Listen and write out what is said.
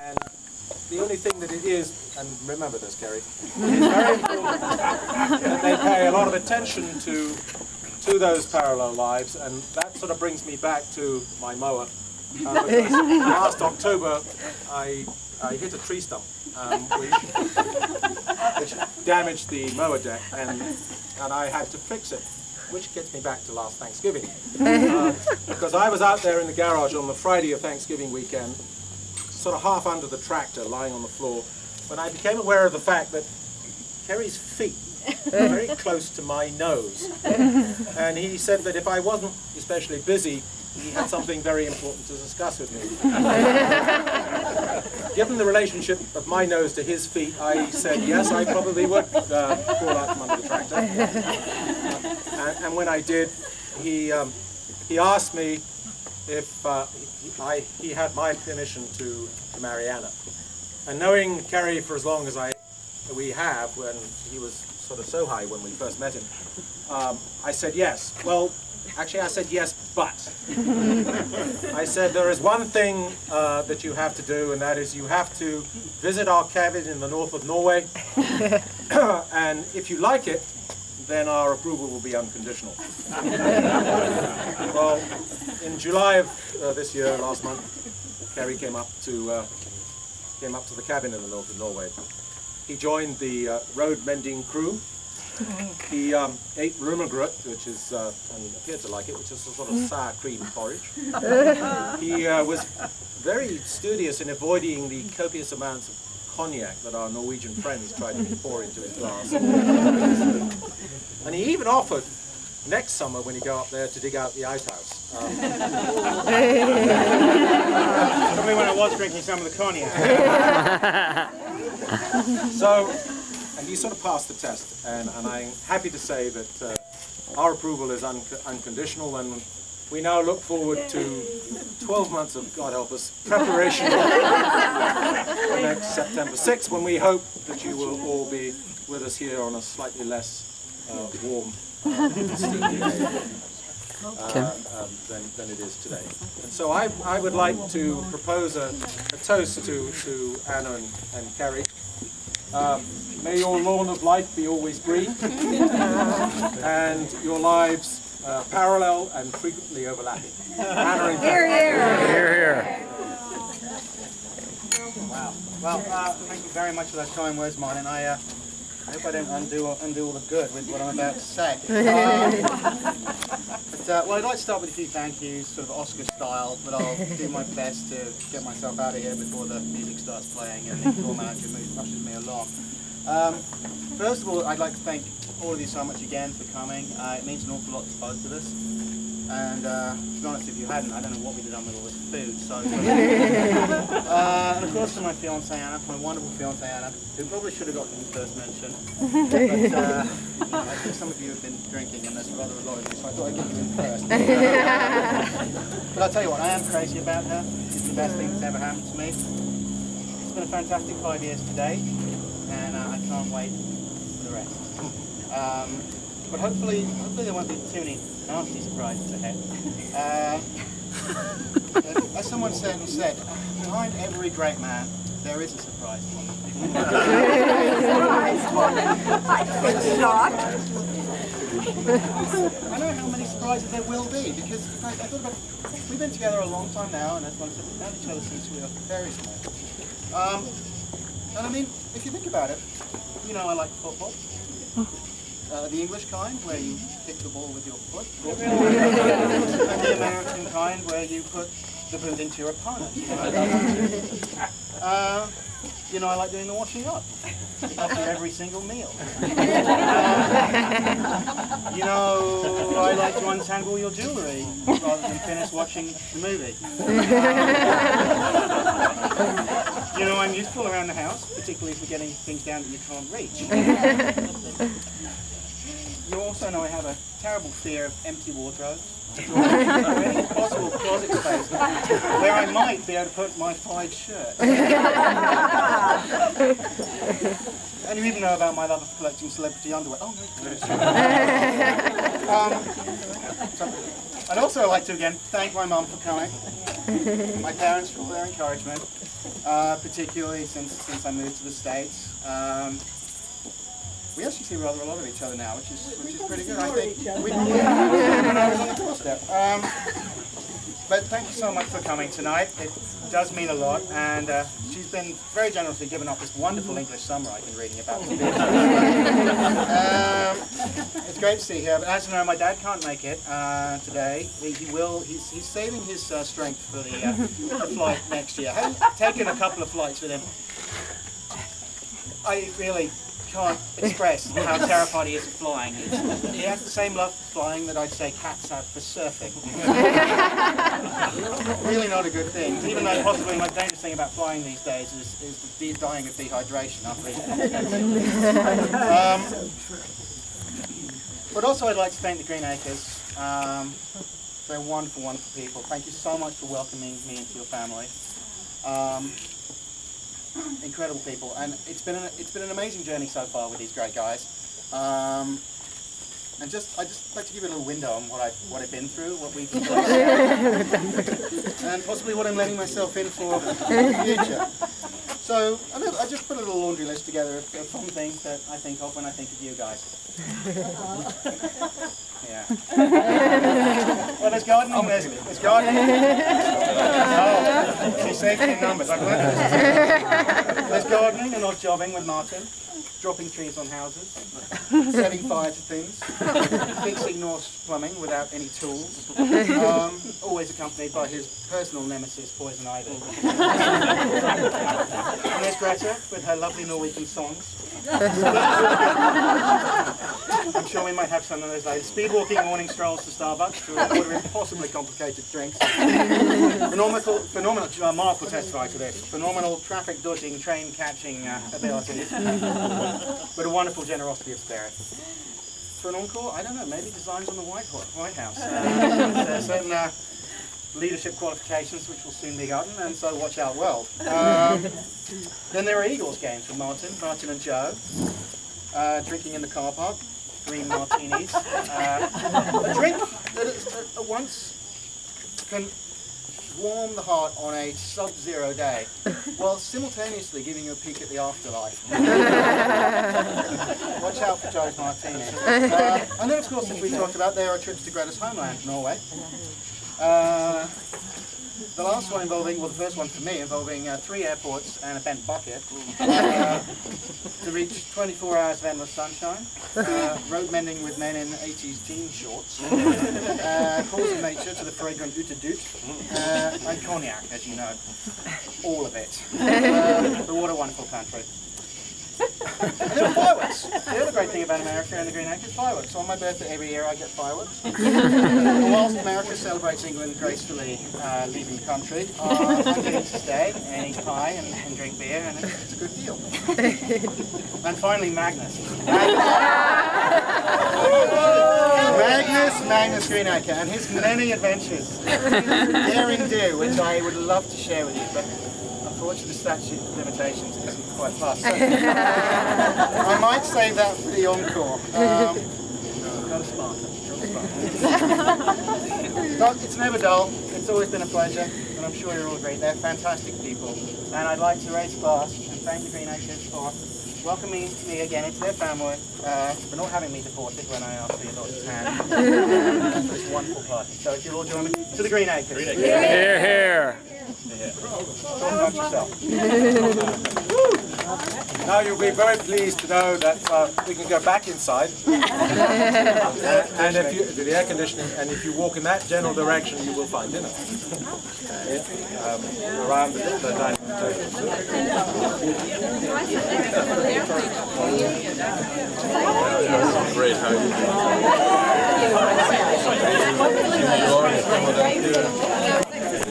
And the only thing that it is, and remember this, Kerry, it's very important that they pay a lot of attention to those parallel lives, and that sort of brings me back to my mower. Because last October I hit a tree stump, which damaged the mower deck, and I had to fix it, which gets me back to last Thanksgiving. Because I was out there in the garage on the Friday of Thanksgiving weekend, sort of half under the tractor, lying on the floor, when I became aware of the fact that Kerry's feet were very close to my nose. And he said that if I wasn't especially busy, he had something very important to discuss with me. Given the relationship of my nose to his feet, I said yes, I probably would crawl out from under the tractor. And when I did, he asked me if he had my permission to marry Anna. And knowing Kerry for as long as we have, when he was sort of so high when we first met him, I said yes. Well, actually I said yes, but. I said there is one thing that you have to do, and that is you have to visit our cabin in the north of Norway, and if you like it, then our approval will be unconditional. Well, in July of this year, last month, Kerry came up to the cabin in the north of Norway. He joined the road mending crew. He ate rumagrut, which is, and he appeared to like it, which is a sort of sour cream porridge. He was very studious in avoiding the copious amounts of cognac that our Norwegian friends tried to pour into his glass. And he even offered next summer, when you go up there, to dig out the outhouse. Probably when I was drinking some of the cognac. So, and he sort of passed the test, and I'm happy to say that our approval is unconditional, and we now look forward to 12 months of, God help us, preparation for next September 6th, when we hope that you will all be with us here on a slightly less warm, steamy day than it is today. And so I would like to propose a toast to Anna and Kerry. May your lawn of life be always green, and your lives parallel and frequently overlapping. Anna and Kerry. Here, here. Wow. Well, thank you very much for those kind words, Martin. I hope I don't undo all the good with what I'm about to say. Well, I'd like to start with a few thank yous, sort of Oscar style, but I'll do my best to get myself out of here before the music starts playing and the floor manager rushes me along. First of all, I'd like to thank all of you so much again for coming. It means an awful lot to both of us. And to be honest, if you hadn't, I don't know what we'd have done with all this food. So, and of course to my fiancée Anna, my wonderful fiancée Anna, who probably should have got the first mention. But I think some of you have been drinking, and there's rather a lot of you, so I thought I'd get you in first. But I'll tell you what, I am crazy about her. It's the best thing that's ever happened to me. It's been a fantastic 5 years today, and I can't wait for the rest. But hopefully there won't be too many nasty surprises ahead. As someone said, behind every great man, there is a surprise. I know how many surprises there will be, because I thought about it. We've been together a long time now, and as one said, we've known each other since we were very small. And I mean, if you think about it, you know I like football. The English kind, where you kick the ball with your foot, and the American kind, where you put the boot into your opponent. You know, I like doing the washing up after every single meal. You know, I like to untangle your jewellery rather than finish watching the movie. You know, I'm useful around the house, particularly if we're getting things down that you can't reach. You also know I have a terrible fear of empty wardrobes. Any possible closet space where I might be able to put my 5 shirts. And you even know about my love of collecting celebrity underwear. Oh no. I'd also like to again thank my mum for coming, my parents for all their encouragement, particularly since I moved to the States. We actually see rather a lot of each other now, which is pretty good. I think we when I was on the doorstep. But thank you so much for coming tonight. It does mean a lot, and she's been very generously given up this wonderful English summer I've been reading about. It's great to see her. But as you know, my dad can't make it today. He's saving his strength for the flight next year. Having taken a couple of flights with him, I really can't express how terrified he is of flying. He has the same love for flying that I'd say cats have for surfing. Really not a good thing. Even though possibly the most dangerous thing about flying these days is dying of dehydration after but also I'd like to thank the Green Acres. They're wonderful, wonderful people. Thank you so much for welcoming me into your family. Incredible people, and it's been an amazing journey so far with these great guys. And I'd just like to give you a little window on what I've been through, what we've been through, and possibly what I'm letting myself in for in the future. So I just put a little laundry list together of fun things that I think of when I think of you guys. Yeah. Well, there's gardening. There's gardening. Oh, she's saving in numbers. I've learned this. There's gardening and odd jobbing with Martin, dropping trees on houses, setting fire to things, fixing Norse plumbing without any tools, always accompanied by his personal nemesis, poison ivy. And there's Greta with her lovely Norwegian songs. I'm sure we might have some of those later. Speed walking morning strolls to Starbucks to order impossibly complicated drinks. Phenomenal, Mark will testify to this, phenomenal traffic dodging, train catching abilities, but a wonderful generosity of spirit. For an encore, I don't know, maybe designs on the White House. There's certain leadership qualifications which will soon be gotten, and so watch out well. Then there are Eagles games with Martin and Joe, drinking in the car park, green martinis, a drink that at once can warm the heart on a sub-zero day, while simultaneously giving you a peek at the afterlife. Watch out for Joe's martinis. And then of course, as we talked about, there are trips to Greta's homeland, Norway. The last one involving, well the first one for me, involving 3 airports and a bent bucket to reach 24 hours of endless sunshine, road mending with men in 80s jean shorts, calls of nature to the fragrant Ute and cognac, as you know. All of it. But what a wonderful country. And there are fireworks. The other great thing about America and the Green Acres is fireworks. So on my birthday every year I get fireworks. And whilst America celebrates England gracefully leaving the country, I'm getting to stay and eat pie and drink beer, and it's a good deal. And finally Magnus Greenacre and his many adventures. Daring do, which I would love to share with you, but unfortunately the statute of limitations isn't quite fast. So, I might save that for the encore. Got a Spartan. But it's never dull. It's always been a pleasure, and I'm sure you're all great. They're fantastic people. And I'd like to raise a glass and thank the Green Acres for welcoming me again into their family, for not having me deported when I asked for your daughter's hand. And for this wonderful party. So if you'll all join me to the Green Acres. Green Acres. Here, here. Talk about yourself. Now you'll be very pleased to know that we can go back inside, and if you to the air conditioning, and if you walk in that general direction, you will find dinner around the dining table. Great, how you doing?